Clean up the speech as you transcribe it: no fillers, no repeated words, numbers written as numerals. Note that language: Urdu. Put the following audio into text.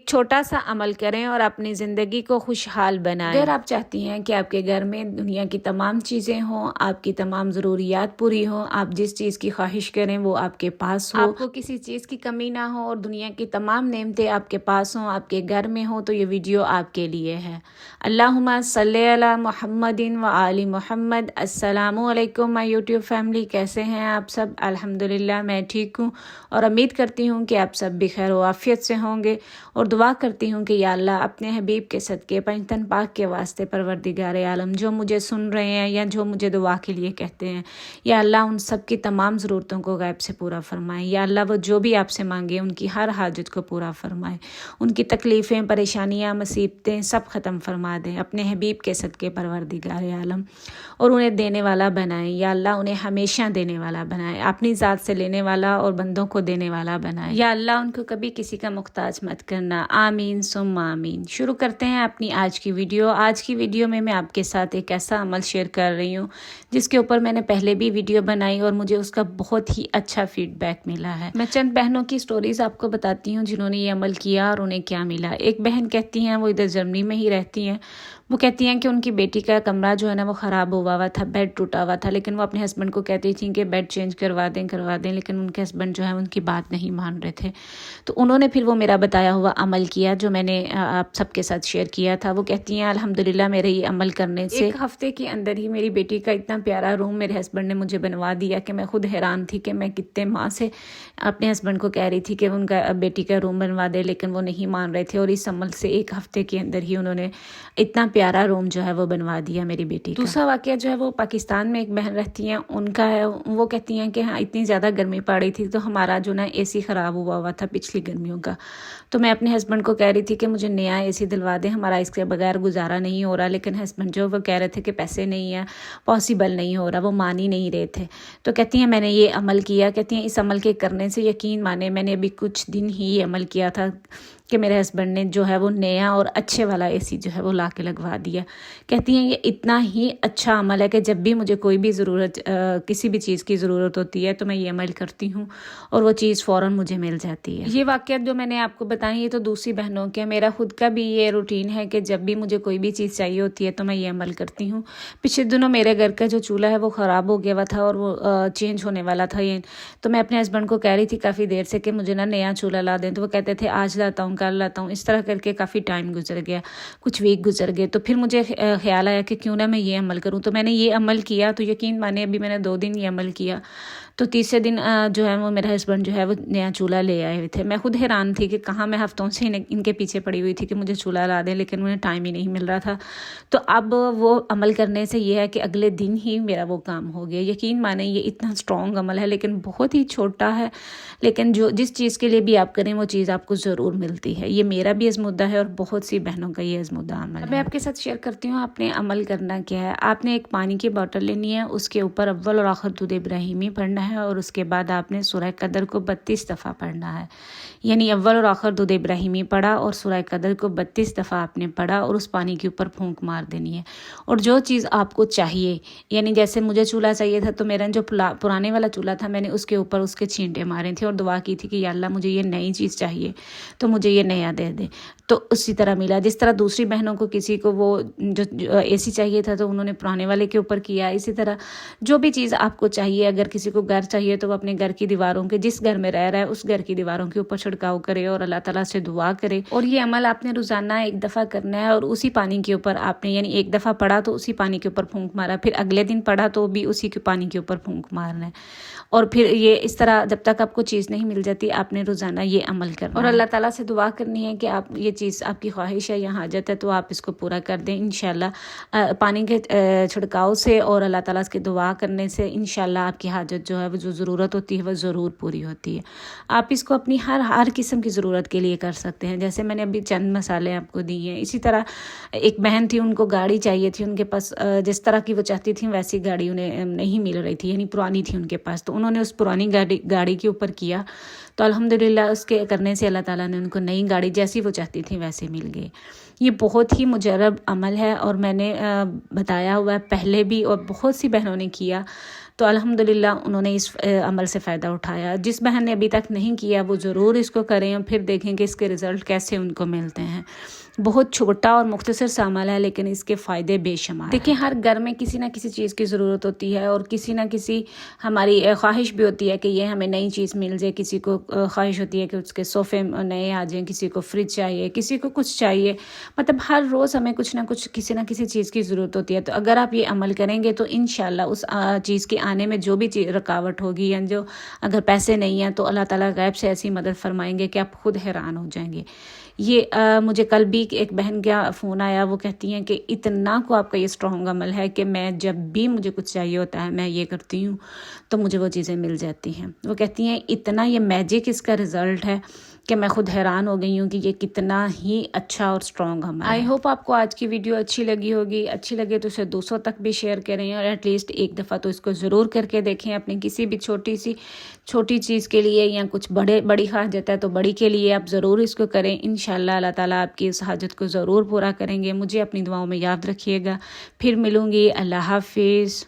چھوٹا سا عمل کریں اور اپنی زندگی کو خوشحال بنائیں۔ اگر آپ چاہتی ہیں کہ آپ کے گھر میں دنیا کی تمام چیزیں ہوں، آپ کی تمام ضروریات پوری ہوں، آپ جس چیز کی خواہش کریں وہ آپ کے پاس ہو، آپ کو کسی چیز کی کمی نہ ہو اور دنیا کی تمام نعمتیں آپ کے پاس ہوں، آپ کے گھر میں ہوں، تو یہ ویڈیو آپ کے لیے ہے۔ اللہم صلی علی محمد و آل محمد۔ السلام علیکم مائی یوٹیوب فیملی، کیسے ہیں آپ سب؟ الحمدللہ میں ٹھیک ہوں اور امید کرتی ہوں کہ آپ سب بھی خیر و عافیت سے ہوں گے، اور دعا کرتی ہوں کہ یا اللہ اپنے حبیب کے صدقے پنجتن پاک کے واسطے پروردگار عالم جو مجھے سن رہے ہیں یا جو مجھے دعا کے لیے کہتے ہیں، یا اللہ ان سب کی تمام ضرورتوں کو غیب سے پورا فرمائے۔ یا اللہ وہ جو بھی آپ سے مانگے ان کی ہر حاجت کو پورا فرمائے، ان کی تکلیفیں، پریشانیاں، مصیبتیں سب ختم فرما دیں اپنے حبیب کے صدقے پروردگار عالم، اور انہیں دینے والا بنائیں۔ یا اللہ انہیں ہمیشہ دینے والا بنائے، اپنی ذات سے لینے والا اور بندوں کو دینے والا بنائے۔ یا اللہ ان کو کبھی کسی کا محتاج مت کرنا، آمین ثم آمین۔ شروع کرتے ہیں اپنی آج کی ویڈیو۔ آج کی ویڈیو میں آپ کے ساتھ ایک ایسا عمل شیئر کر رہی ہوں جس کے اوپر میں نے پہلے بھی ویڈیو بنائی اور مجھے اس کا بہت ہی اچھا فیڈ بیک ملا ہے۔ میں چند بہنوں کی سٹوریز آپ کو بتاتی ہوں جنہوں نے یہ عمل کیا اور انہیں کیا ملا۔ ایک بہن کہتی ہیں، وہ ادھر جرمنی میں ہی رہتی ہیں، وہ کہتی ہیں کہ ان کی بیٹی کا کمرہ جو ہے نا وہ خراب ہوا تھا، بیڈ ٹوٹا ہوا تھا، لیکن وہ اپنے ہسبینڈ کو کہتی تھیں کہ بیڈ چینج کروا دیں، لیکن ان کے ہسبینڈ جو ہے ان کی بات نہیں مان رہے تھے۔ تو انہوں نے پھر وہ میرا بتایا ہوا عمل کیا جو میں نے آپ سب کے ساتھ شیئر کیا تھا۔ وہ کہتی ہیں الحمدللہ میرے یہ عمل کرنے سے ایک ہفتے کے اندر ہی میری بیٹی کا اتنا پیارا روم میرے ہسبینڈ نے مجھے بنوا دیا کہ میں خود حیران تھی کہ میں کتنے ماہ سے اپنے ہسبینڈ کو کہہ رہی تھی کہ ان کا بیٹی کا روم بنوا دے، لیکن وہ نہیں مان رہے تھے، اور اس عمل سے ایک ہفتے کے اندر ہی انہوں نے اتنا پیارا روم جو ہے وہ بنوا دیا میری بیٹی کا۔ دوسرا واقعہ جو ہے وہ پاکستان میں ایک بہن رہتی ہیں ان کا ہے۔ وہ کہتی ہیں کہ ہاں اتنی زیادہ گرمی پڑ رہی تھی تو ہمارا جو نا اے سی خراب ہوا تھا پچھلی گرمیوں کا، تو میں اپنے ہسبینڈ کو کہہ رہی تھی کہ مجھے نیا اے سی دلوا دیں، ہمارا اس کے بغیر گزارا نہیں ہو رہا، لیکن ہسبینڈ جو وہ کہہ رہے تھے کہ پیسے نہیں ہیں، پاسبل نہیں ہو رہا، وہ مان ہی نہیں رہے تھے۔ تو کہتی ہیں میں نے یہ عمل کیا، کہتی ہیں اس عمل کے کرنے سے یقین مانے میں نے ابھی کچھ دن ہی یہ عمل کیا تھا کہ میرے ہسبینڈ نے جو ہے وہ نیا اور اچھے والا اے سی جو ہے وہ لا کے لگوا دیا۔ کہتی ہیں یہ اتنا ہی اچھا عمل ہے کہ جب بھی مجھے کوئی بھی ضرورت کسی بھی چیز کی ضرورت ہوتی ہے تو میں یہ عمل کرتی ہوں اور وہ چیز فوراً مجھے مل جاتی ہے۔ یہ واقعات جو میں نے آپ کو بتائی یہ تو دوسری بہنوں کے، میرا خود کا بھی یہ روٹین ہے کہ جب بھی مجھے کوئی بھی چیز چاہیے ہوتی ہے تو میں یہ عمل کرتی ہوں۔ پچھلے دنوں میرے گھر کا جو چولہا ہے وہ خراب ہو گیا ہوا تھا اور وہ چینج ہونے والا تھا، یہ تو میں اپنے ہسبینڈ کو کہہ رہی تھی کافی دیر سے کہ مجھے نا نیا چولہا لا دیں، تو وہ کہتے تھے آج لاتا ہوں کل لاتا ہوں، اس طرح کر کے کافی ٹائم گزر گیا، کچھ ویک گزر گئے۔ تو پھر مجھے خیال آیا کہ کیوں نہ میں یہ عمل کروں، تو میں نے یہ عمل کیا۔ تو یقین مانے ابھی میں نے 2 دن یہ عمل کیا، تو تیسرے دن جو ہے وہ میرا ہسبینڈ جو ہے وہ نیا چولہا لے آئے ہوئے تھے۔ میں خود حیران تھی کہ کہاں میں ہفتوں سے ان کے پیچھے پڑی ہوئی تھی کہ مجھے چولہا لا دیں، لیکن انہیں ٹائم ہی نہیں مل رہا تھا۔ تو اب وہ عمل کرنے سے یہ ہے کہ اگلے دن ہی میرا وہ کام ہو گیا۔ یقین مانے یہ اتنا اسٹرانگ عمل ہے لیکن بہت ہی چھوٹا ہے، لیکن جس چیز کے لیے بھی آپ کریں وہ چیز آپ کو ضرور ملتی ہے۔ یہ میرا بھی ازمودہ ہے اور بہت سی بہنوں کا یہ ازمودہ عمل ہے۔ میں آپ کے ساتھ شیئر کرتی ہوں آپ نے عمل کرنا کیا ہے۔ آپ نے ایک پانی کی بوتل لینی ہے، اس کے اوپر اول اور آخر درود ابراہیمی پڑھنا ہے، اور اس کے بعد آپ نے سورہ قدر کو 32 دفعہ پڑھنا ہے۔ یعنی اول اور آخر درود ابراہیمی پڑھا اور سورہ قدر کو 32 دفعہ آپ نے پڑھا اور اس پانی کے اوپر پھونک مار دینی ہے۔ اور جو چیز آپ کو چاہیے، یعنی جیسے مجھے چولہا چاہیے تھا تو میرا جو پرانے والا چولہا تھا میں نے اس کے اوپر اس کے چھینٹے مارے تھے اور دعا کی تھی کہ یا اللہ مجھے یہ نئی چیز چاہیے تو مجھے یہ نیا دے دے۔ تو اسی طرح ملا، جس طرح دوسری بہنوں کو کسی کو وہ جو اے سی چاہیے تھا تو انہوں نے پرانے والے کے اوپر کیا، اسی طرح جو بھی چیز آپ کو چاہیے، اگر کسی کو گھر چاہیے تو وہ اپنے گھر کی دیواروں کے، جس گھر میں رہ رہا ہے اس گھر کی دیواروں کے اوپر چھڑکاؤ کرے اور اللہ تعالیٰ سے دعا کرے۔ اور یہ عمل آپ نے روزانہ 1 دفعہ کرنا ہے، اور اسی پانی کے اوپر آپ نے یعنی 1 دفعہ پڑھا تو اسی پانی کے اوپر پھونک مارا، پھر اگلے دن پڑھا تو بھی اسی کے پانی کے اوپر پھونک مارنا ہے، اور پھر یہ اس طرح جب تک آپ کو چیز نہیں مل جاتی آپ نے روزانہ یہ عمل کرنا اور اللہ تعالیٰ سے دعا کرنی ہے کہ آپ یہ چیز آپ کی خواہش ہے یا حاجت ہے تو آپ اس کو پورا کر دیں انشاءاللہ۔ پانی کے چھڑکاؤ سے اور اللہ تعالیٰ کے دعا کرنے سے انشاءاللہ آپ کی حاجت جو ہے وہ جو ضرورت ہوتی ہے وہ ضرور پوری ہوتی ہے۔ آپ اس کو اپنی ہر قسم کی ضرورت کے لیے کر سکتے ہیں، جیسے میں نے ابھی چند مسالے آپ کو دیے ہیں۔ اسی طرح ایک بہن تھی، ان کو گاڑی چاہیے تھی، ان کے پاس جس طرح کی وہ چاہتی تھیں ویسی گاڑی انہیں نہیں مل رہی تھی، یعنی پرانی تھی ان کے پاس، تو انہوں نے اس پرانی گاڑی کے اوپر کیا تو الحمدللہ اس کے کرنے سے اللہ تعالیٰ نے ان کو نئی گاڑی جیسی وہ چاہتی تھیں ویسے مل گئی۔ یہ بہت ہی مجرب عمل ہے اور میں نے بتایا ہوا ہے پہلے بھی اور بہت سی بہنوں نے کیا، تو الحمدللہ انہوں نے اس عمل سے فائدہ اٹھایا. جس بہن نے ابھی تک نہیں کیا وہ ضرور اس کو کریں اور پھر دیکھیں کہ اس کے رزلٹ کیسے ان کو ملتے ہیں. بہت چھوٹا اور مختصر سا عمل ہے لیکن اس کے فائدے بے شمار. دیکھیں ہر گھر میں کسی نہ کسی چیز کی ضرورت ہوتی ہے اور کسی نہ کسی ہماری خواہش بھی ہوتی ہے کہ یہ ہمیں نئی چیز مل جائے. کسی کو خواہش ہوتی ہے کہ اس کے صوفے نئے آ جائیں, کسی کو فریج چاہیے, کسی کو کچھ چاہیے. مطلب ہر روز ہمیں کچھ نہ کچھ کسی نہ کسی چیز کی ضرورت ہوتی ہے. تو اگر آپ یہ عمل کریں گے تو انشاءاللہ اس چیز کے آنے میں جو بھی رکاوٹ ہوگی یا جو اگر پیسے نہیں ہیں تو اللہ تعالیٰ غیب سے ایسی مدد فرمائیں گے کہ آپ خود حیران ہو جائیں گے. یہ مجھے کل بھی ایک بہن کا فون آیا, وہ کہتی ہیں کہ اتنا کو آپ کا یہ اسٹرانگ عمل ہے کہ میں جب بھی مجھے کچھ چاہیے ہوتا ہے میں یہ کرتی ہوں تو مجھے وہ چیزیں مل جاتی ہیں. وہ کہتی ہیں اتنا یہ میجک اس کا رزلٹ ہے کہ میں خود حیران ہو گئی ہوں کہ یہ کتنا ہی اچھا اور اسٹرانگ عمل ہے. آئی ہوپ آپ کو آج کی ویڈیو اچھی لگی ہوگی. اچھی لگے تو اسے دوستوں تک بھی شیئر کریں اور ایٹ لیسٹ ایک دفعہ تو اس کو ضرور کر کے دیکھیں. اپنی کسی بھی چھوٹی چیز کے لیے یا کچھ بڑی حاجت ہے تو بڑی کے لیے آپ ضرور اس کو کریں. انشاءاللہ اللہ تعالیٰ آپ کی اس حاجت کو ضرور پورا کریں گے. مجھے اپنی دعاؤں میں یاد رکھیے گا. پھر ملوں گی. اللہ حافظ.